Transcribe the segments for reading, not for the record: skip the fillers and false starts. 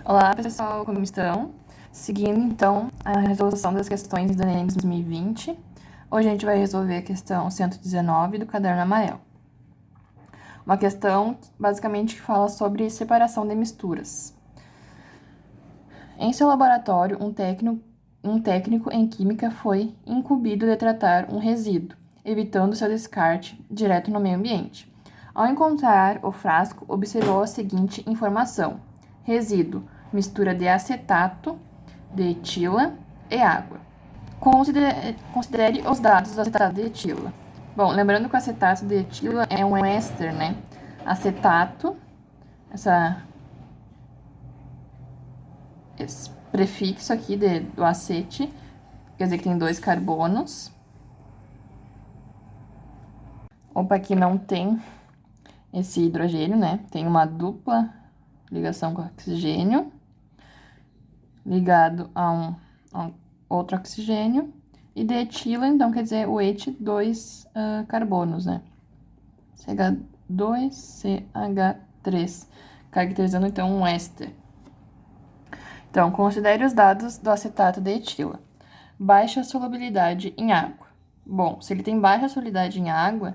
Olá, pessoal, como estão? Seguindo, então, a resolução das questões do Enem 2020. Hoje a gente vai resolver a questão 119 do caderno amarelo. Uma questão, basicamente, que fala sobre separação de misturas. Em seu laboratório, um técnico em química foi incumbido de tratar um resíduo, evitando seu descarte direto no meio ambiente. Ao encontrar o frasco, observou a seguinte informação: resíduo, mistura de acetato, de etila e água. Considere os dados do acetato de etila. Bom, lembrando que o acetato de etila é um éster, né? Acetato, esse prefixo aqui do acete, quer dizer que tem 2 carbonos. Opa, aqui não tem esse hidrogênio, né? Tem uma dupla ligação com oxigênio, ligado a um outro oxigênio. E de etila, então, quer dizer o ete, 2 carbonos, né? CH2CH3, caracterizando, então, um éster. Então, considere os dados do acetato de etila. Baixa solubilidade em água. Bom, se ele tem baixa solubilidade em água,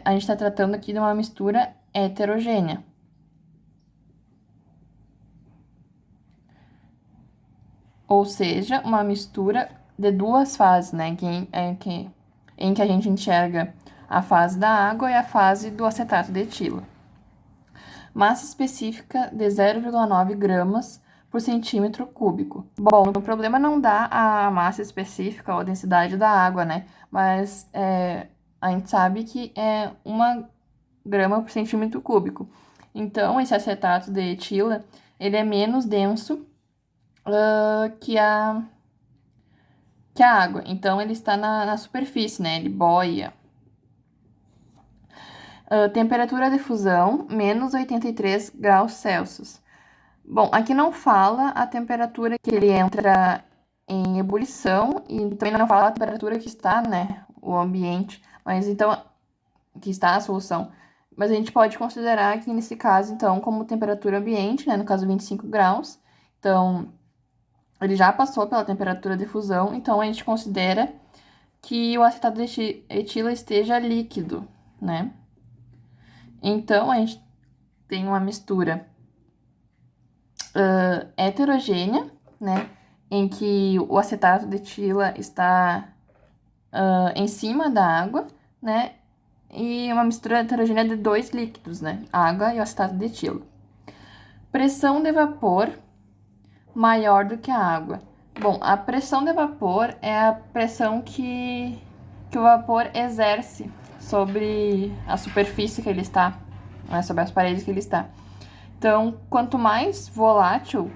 a gente está tratando aqui de uma mistura heterogênea. Ou seja, uma mistura de 2 fases, né? Em que a gente enxerga a fase da água e a fase do acetato de etila. Massa específica de 0,9 gramas por centímetro cúbico. Bom, o problema não dá a massa específica ou a densidade da água, né? Mas a gente sabe que é 1 grama por centímetro cúbico. Então, esse acetato de etila, ele é menos denso que a água. Então, ele está na superfície, né? Ele boia. Temperatura de fusão, menos 83 graus Celsius. Bom, aqui não fala a temperatura que ele entra em ebulição e também não fala a temperatura que está, né, o ambiente, mas então, que está a solução. Mas a gente pode considerar que nesse caso, então, como temperatura ambiente, né, no caso 25 graus, então, ele já passou pela temperatura de fusão, então a gente considera que o acetato de etila esteja líquido, né? Então, a gente tem uma mistura heterogênea, né? Em que o acetato de etila está em cima da água, né? E uma mistura heterogênea de 2 líquidos, né? A água e o acetato de etila. Pressão de vapor maior do que a água. Bom, a pressão de vapor é a pressão que o vapor exerce sobre a superfície que ele está, né? Sobre as paredes que ele está. Então, quanto mais volátil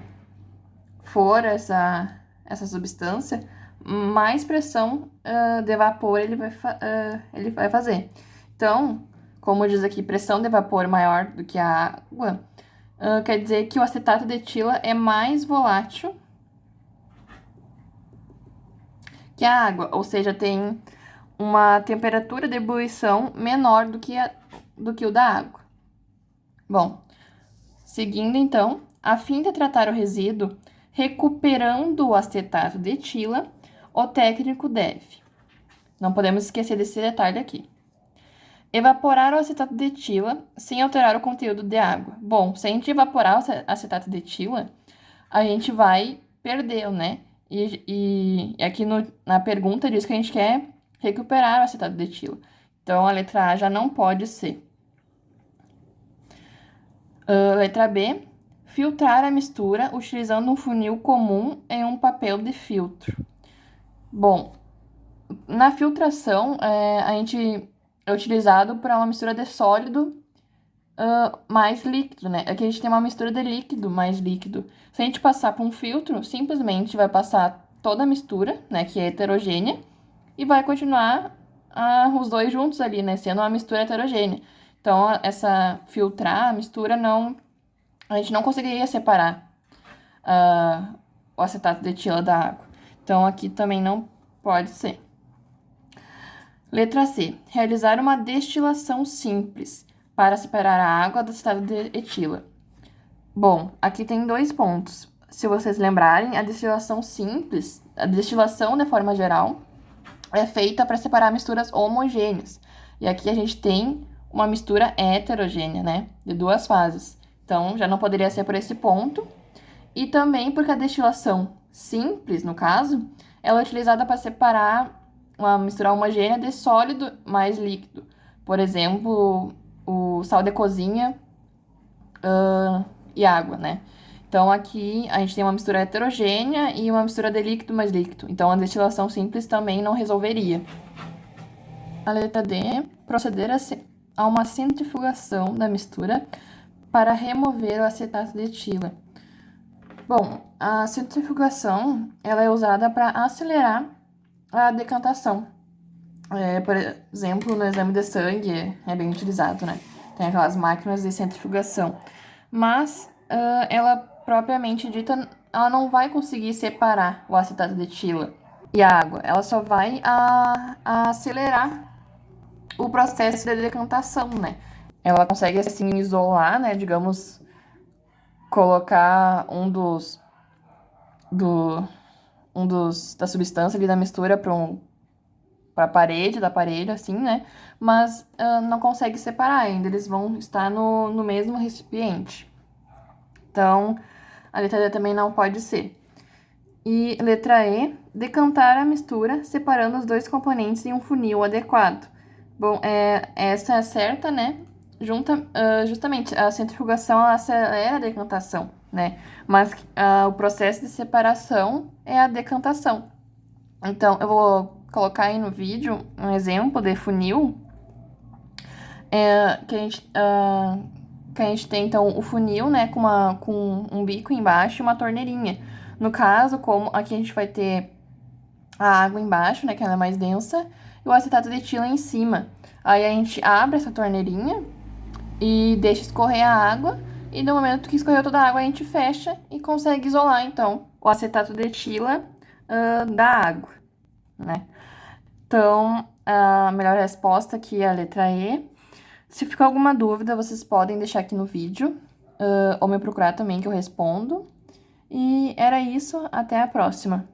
for essa substância, mais pressão de vapor ele vai fazer. Então, como diz aqui, pressão de vapor maior do que a água, quer dizer que o acetato de etila é mais volátil que a água, ou seja, tem uma temperatura de ebulição menor do que o da água. Bom, seguindo então, a fim de tratar o resíduo, recuperando o acetato de etila, o técnico deve. Não podemos esquecer desse detalhe aqui. Evaporar o acetato de etila sem alterar o conteúdo de água. Bom, se a gente evaporar o acetato de etila, a gente vai perder, né? E aqui na pergunta diz que a gente quer recuperar o acetato de etila. Então, a letra A já não pode ser. Letra B, filtrar a mistura utilizando um funil comum em um papel de filtro. Bom, na filtração, a gente é utilizado para uma mistura de sólido mais líquido, né? Aqui a gente tem uma mistura de líquido mais líquido. Se a gente passar por um filtro, simplesmente vai passar toda a mistura, né, que é heterogênea, e vai continuar os dois juntos ali, né, sendo uma mistura heterogênea. Então, essa filtrar a mistura, a gente não conseguiria separar o acetato de etila da água. Então, aqui também não pode ser. Letra C. Realizar uma destilação simples para separar a água do acetato de etila. Bom, aqui tem 2 pontos. Se vocês lembrarem, a destilação simples, a destilação de forma geral, é feita para separar misturas homogêneas. E aqui a gente tem uma mistura heterogênea, né? De 2 fases. Então, já não poderia ser por esse ponto. E também porque a destilação simples, no caso, ela é utilizada para separar uma mistura homogênea de sólido mais líquido. Por exemplo, o sal de cozinha e água, né? Então, aqui a gente tem uma mistura heterogênea e uma mistura de líquido mais líquido. Então, a destilação simples também não resolveria. A letra D, proceder a uma centrifugação da mistura para remover o acetato de etila. Bom, a centrifugação ela é usada para acelerar a decantação. Por exemplo, no exame de sangue é bem utilizado, né? Tem aquelas máquinas de centrifugação. Mas ela propriamente dita, ela não vai conseguir separar o acetato de etila e a água. Ela só vai acelerar o processo de decantação, né? Ela consegue, assim, isolar, né? Digamos, colocar da substância ali da mistura para a parede da parede, assim, né? Mas não consegue separar ainda, eles vão estar no mesmo recipiente. Então, a letra D também não pode ser. E letra E, decantar a mistura separando os 2 componentes em um funil adequado. Bom, essa é certa, né? Justamente, a centrifugação ela acelera a decantação, né? Mas o processo de separação é a decantação. Então, eu vou colocar aí no vídeo um exemplo de funil, que a gente tem, então, o funil, né, com um bico embaixo e uma torneirinha. No caso, como aqui a gente vai ter a água embaixo, né, que ela é mais densa, e o acetato de etila em cima. Aí a gente abre essa torneirinha e deixa escorrer a água, e no momento que escorreu toda a água, a gente fecha e consegue isolar, então, o acetato de etila da água, né? Então, a melhor resposta aqui é a letra E. Se ficar alguma dúvida, vocês podem deixar aqui no vídeo, ou me procurar também que eu respondo. E era isso, até a próxima!